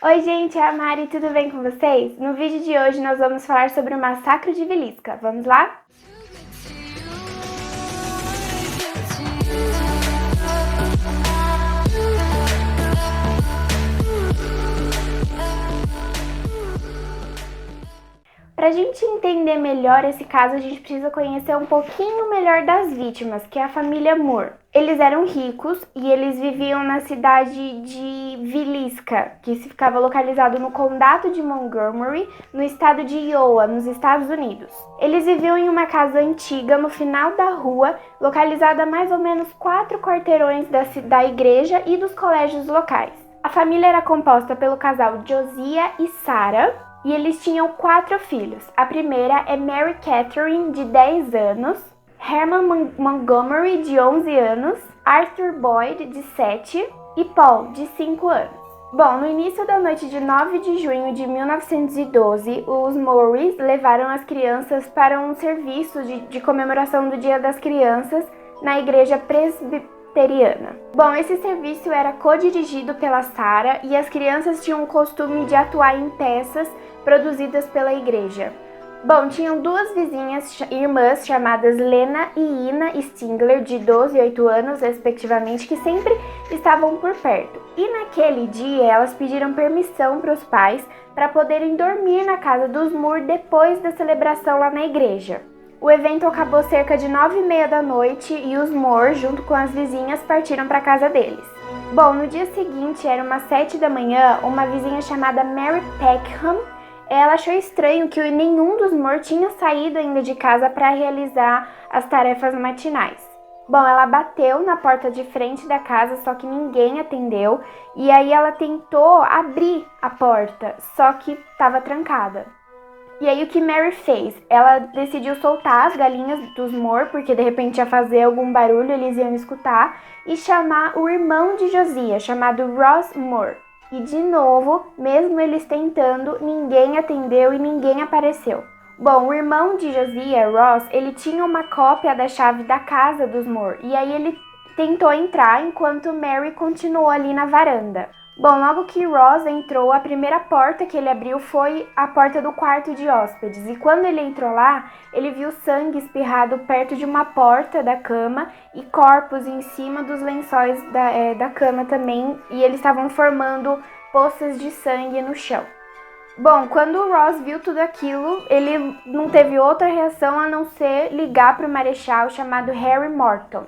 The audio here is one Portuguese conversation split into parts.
Oi, gente, é a Mari, tudo bem com vocês? No vídeo de hoje nós vamos falar sobre o massacre de Vilisca. Vamos lá? Para a gente entender melhor esse caso, a gente precisa conhecer um pouquinho melhor das vítimas, que é a família Moore. Eles eram ricos e eles viviam na cidade de Vilisca, que ficava localizado no condado de Montgomery, no estado de Iowa, nos Estados Unidos. Eles viviam em uma casa antiga no final da rua, localizada a mais ou menos 4 quarteirões da igreja e dos colégios locais. A família era composta pelo casal Josiah e Sarah, e eles tinham 4 filhos. A primeira é Mary Catherine, de 10 anos, Herman Montgomery, de 11 anos, Arthur Boyd, de 7 e Paul, de 5 anos. Bom, no início da noite de 9 de junho de 1912, os Morris levaram as crianças para um serviço de comemoração do Dia das Crianças na igreja presbiteriana. Bom, esse serviço era co-dirigido pela Sarah e as crianças tinham o costume de atuar em peças produzidas pela igreja. Bom, tinham 2 vizinhas irmãs chamadas Lena e Ina Stingler, de 12 e 8 anos, respectivamente, que sempre estavam por perto. E naquele dia, elas pediram permissão para os pais para poderem dormir na casa dos Moore depois da celebração lá na igreja. O evento acabou cerca de 9h30 da noite e os Moore, junto com as vizinhas, partiram para a casa deles. Bom, no dia seguinte, era umas 7 da manhã, uma vizinha chamada Mary Peckham, ela achou estranho que nenhum dos Moore tinha saído ainda de casa para realizar as tarefas matinais. Bom, ela bateu na porta de frente da casa, só que ninguém atendeu, e aí ela tentou abrir a porta, só que estava trancada. E aí o que Mary fez? Ela decidiu soltar as galinhas dos Moore, porque de repente ia fazer algum barulho, eles iam escutar, e chamar o irmão de Josiah, chamado Ross Moore. E de novo, mesmo eles tentando, ninguém atendeu e ninguém apareceu. Bom, o irmão de Josiah, Ross, ele tinha uma cópia da chave da casa dos Moore, e aí ele tentou entrar enquanto Mary continuou ali na varanda. Bom, logo que Ross entrou, a primeira porta que ele abriu foi a porta do quarto de hóspedes. E quando ele entrou lá, ele viu sangue espirrado perto de uma porta da cama e corpos em cima dos lençóis da cama também. E eles estavam formando poças de sangue no chão. Bom, quando o Ross viu tudo aquilo, ele não teve outra reação a não ser ligar para o marechal chamado Harry Morton.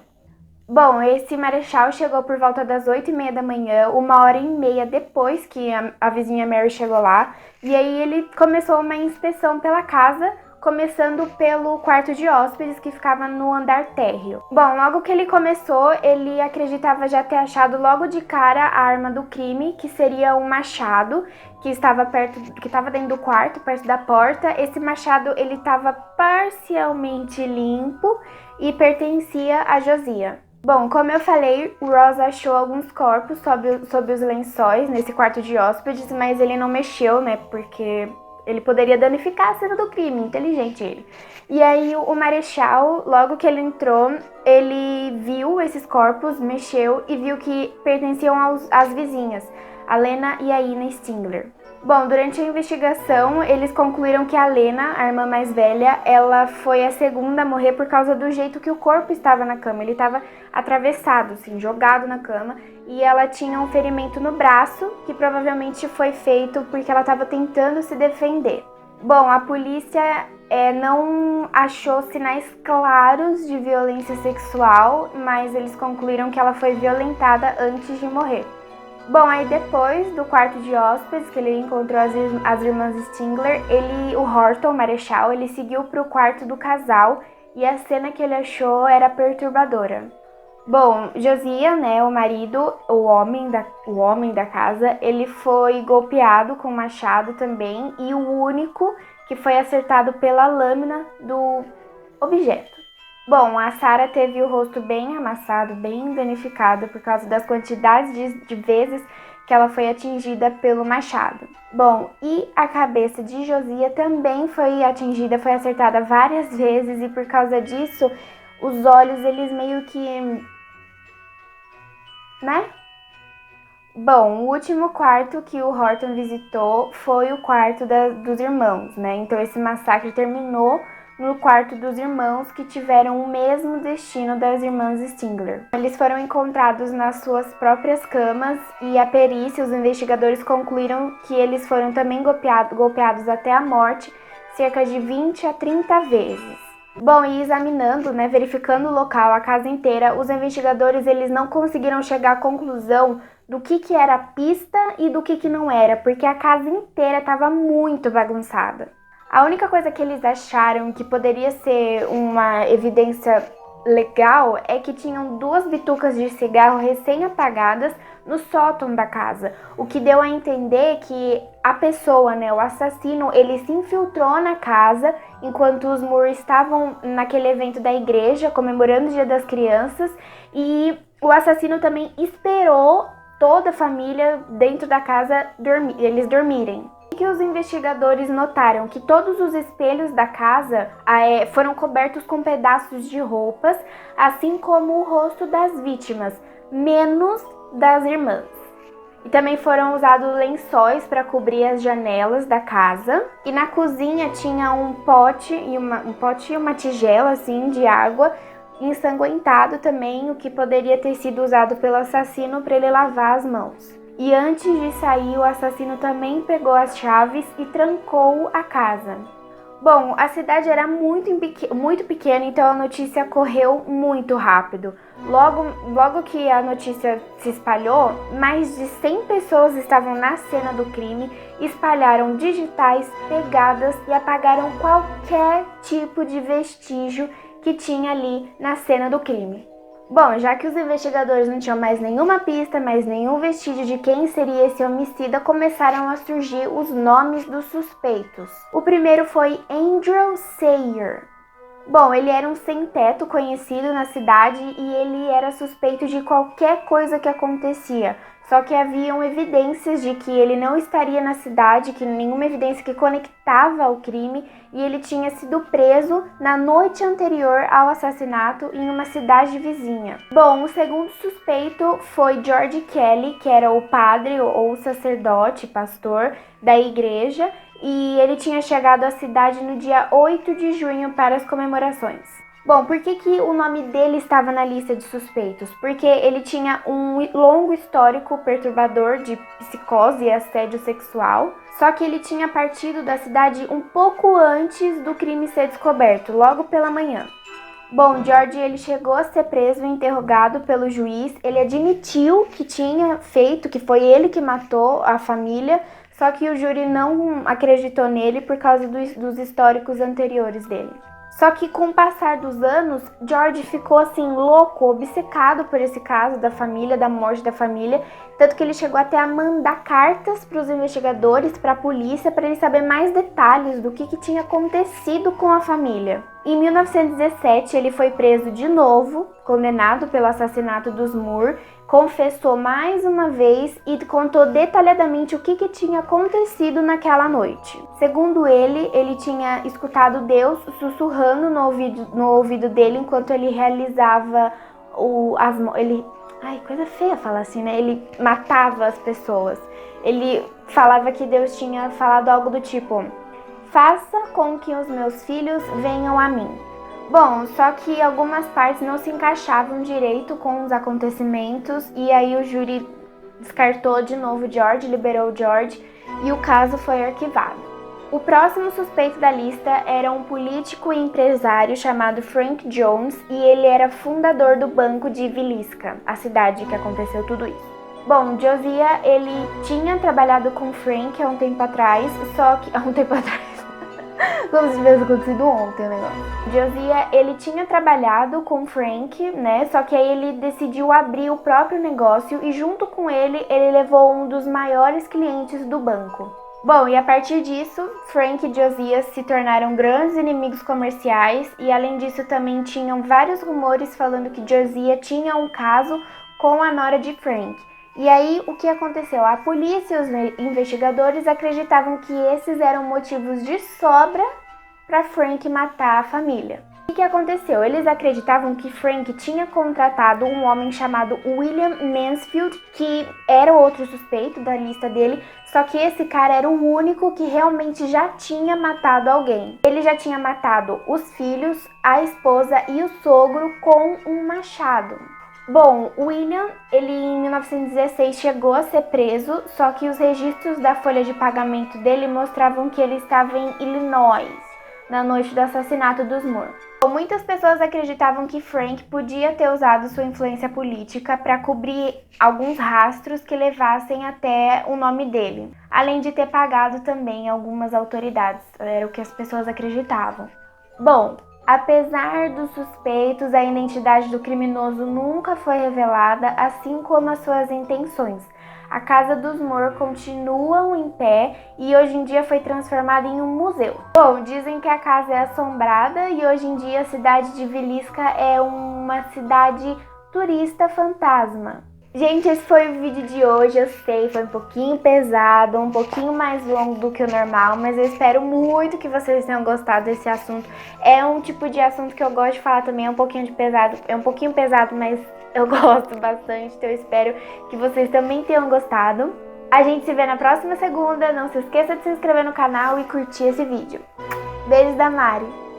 Bom, esse marechal chegou por volta das 8h30 da manhã, 1h30 depois que a vizinha Mary chegou lá, e aí ele começou uma inspeção pela casa, começando pelo quarto de hóspedes que ficava no andar térreo. Bom, logo que ele começou, ele acreditava já ter achado logo de cara a arma do crime, que seria um machado que estava dentro do quarto, perto da porta. Esse machado ele estava parcialmente limpo e pertencia a Josiah. Bom, como eu falei, o Ross achou alguns corpos sob os lençóis nesse quarto de hóspedes, mas ele não mexeu, né, porque ele poderia danificar a cena do crime, inteligente ele. E aí o marechal, logo que ele entrou, ele viu esses corpos, mexeu e viu que pertenciam às vizinhas, a Lena e a Ina Stingler. Bom, durante a investigação, eles concluíram que a Lena, a irmã mais velha, ela foi a segunda a morrer por causa do jeito que o corpo estava na cama. Ele estava atravessado, assim, jogado na cama, e ela tinha um ferimento no braço, que provavelmente foi feito porque ela estava tentando se defender. Bom, a polícia não achou sinais claros de violência sexual, mas eles concluíram que ela foi violentada antes de morrer. Bom, aí depois do quarto de hóspedes, que ele encontrou as irmãs Stingler, o Horton, o marechal, ele seguiu para o quarto do casal e a cena que ele achou era perturbadora. Bom, Josiah, né, o marido, o homem da casa, ele foi golpeado com machado também e o único que foi acertado pela lâmina do objeto. Bom, a Sarah teve o rosto bem amassado, bem danificado por causa das quantidades de vezes que ela foi atingida pelo machado. Bom, e a cabeça de Josiah também foi atingida, foi acertada várias vezes e por causa disso, os olhos, eles meio que, né? Bom, o último quarto que o Horton visitou foi o quarto dos irmãos, né? Então esse massacre terminou no quarto dos irmãos, que tiveram o mesmo destino das irmãs Stingler. Eles foram encontrados nas suas próprias camas e a perícia, os investigadores concluíram que eles foram também golpeados até a morte, cerca de 20 a 30 vezes. Bom, e examinando, né, verificando o local, a casa inteira, os investigadores eles não conseguiram chegar à conclusão do que era pista e do que não era, porque a casa inteira estava muito bagunçada. A única coisa que eles acharam que poderia ser uma evidência legal é que tinham 2 bitucas de cigarro recém-apagadas no sótão da casa, o que deu a entender que a pessoa, né, o assassino, ele se infiltrou na casa enquanto os Moore estavam naquele evento da igreja comemorando o Dia das Crianças, e o assassino também esperou toda a família dentro da casa eles dormirem. Que os investigadores notaram que todos os espelhos da casa foram cobertos com pedaços de roupas, assim como o rosto das vítimas, menos das irmãs. E também foram usados lençóis para cobrir as janelas da casa. E na cozinha tinha um pote e uma tigela assim de água, ensanguentado também, o que poderia ter sido usado pelo assassino para ele lavar as mãos. E antes de sair, o assassino também pegou as chaves e trancou a casa. Bom, a cidade era muito pequena, então a notícia correu muito rápido. Logo que a notícia se espalhou, mais de 100 pessoas estavam na cena do crime, espalharam digitais, pegadas e apagaram qualquer tipo de vestígio que tinha ali na cena do crime. Bom, já que os investigadores não tinham mais nenhuma pista, mais nenhum vestígio de quem seria esse homicida, começaram a surgir os nomes dos suspeitos. O primeiro foi Andrew Sayer. Bom, ele era um sem-teto conhecido na cidade e ele era suspeito de qualquer coisa que acontecia. Só que haviam evidências de que ele não estaria na cidade, que nenhuma evidência que conectava ao crime, e ele tinha sido preso na noite anterior ao assassinato em uma cidade vizinha. Bom, o segundo suspeito foi George Kelly, que era o padre ou sacerdote, pastor da igreja, e ele tinha chegado à cidade no dia 8 de junho para as comemorações. Bom, por que o nome dele estava na lista de suspeitos? Porque ele tinha um longo histórico perturbador de psicose e assédio sexual, só que ele tinha partido da cidade um pouco antes do crime ser descoberto, logo pela manhã. Bom, George ele chegou a ser preso e interrogado pelo juiz. Ele admitiu que tinha feito, que foi ele que matou a família, só que o júri não acreditou nele por causa dos históricos anteriores dele. Só que com o passar dos anos, George ficou assim louco, obcecado por esse caso da família, da morte da família, tanto que ele chegou até a mandar cartas para os investigadores, para a polícia, para ele saber mais detalhes do que tinha acontecido com a família. Em 1917, ele foi preso de novo, condenado pelo assassinato dos Moore, confessou mais uma vez e contou detalhadamente o que tinha acontecido naquela noite. Segundo ele tinha escutado Deus sussurrando no ouvido dele enquanto ele realizava coisa feia falar assim, né? Ele matava as pessoas. Ele falava que Deus tinha falado algo do tipo: faça com que os meus filhos venham a mim. Bom, só que algumas partes não se encaixavam direito com os acontecimentos e aí o júri descartou de novo George, liberou George e o caso foi arquivado. O próximo suspeito da lista era um político e empresário chamado Frank Jones e ele era fundador do Banco de Villisca, a cidade que aconteceu tudo isso. Bom, Josiah, ele tinha trabalhado com Frank há um tempo atrás, como se tivesse acontecido ontem o negócio. Josiah, ele tinha trabalhado com Frank, né? Só que aí ele decidiu abrir o próprio negócio e junto com ele levou um dos maiores clientes do banco. Bom, e a partir disso, Frank e Josiah se tornaram grandes inimigos comerciais e além disso também tinham vários rumores falando que Josiah tinha um caso com a nora de Frank. E aí, o que aconteceu? A polícia e os investigadores acreditavam que esses eram motivos de sobra para Frank matar a família. O que aconteceu? Eles acreditavam que Frank tinha contratado um homem chamado William Mansfield, que era outro suspeito da lista dele, só que esse cara era o único que realmente já tinha matado alguém. Ele já tinha matado os filhos, a esposa e o sogro com um machado. Bom, William, ele em 1916 chegou a ser preso, só que os registros da folha de pagamento dele mostravam que ele estava em Illinois, na noite do assassinato dos Moore. Muitas pessoas acreditavam que Frank podia ter usado sua influência política para cobrir alguns rastros que levassem até o nome dele, além de ter pagado também algumas autoridades, era o que as pessoas acreditavam. Bom, apesar dos suspeitos, a identidade do criminoso nunca foi revelada, assim como as suas intenções. A casa dos Moore continua em pé e hoje em dia foi transformada em um museu. Bom, dizem que a casa é assombrada e hoje em dia a cidade de Villisca é uma cidade turista fantasma. Gente, esse foi o vídeo de hoje, eu sei, foi um pouquinho pesado, um pouquinho mais longo do que o normal, mas eu espero muito que vocês tenham gostado desse assunto. É um tipo de assunto que eu gosto de falar também, é um pouquinho pesado, mas eu gosto bastante, então eu espero que vocês também tenham gostado. A gente se vê na próxima segunda, não se esqueça de se inscrever no canal e curtir esse vídeo. Beijos da Mari!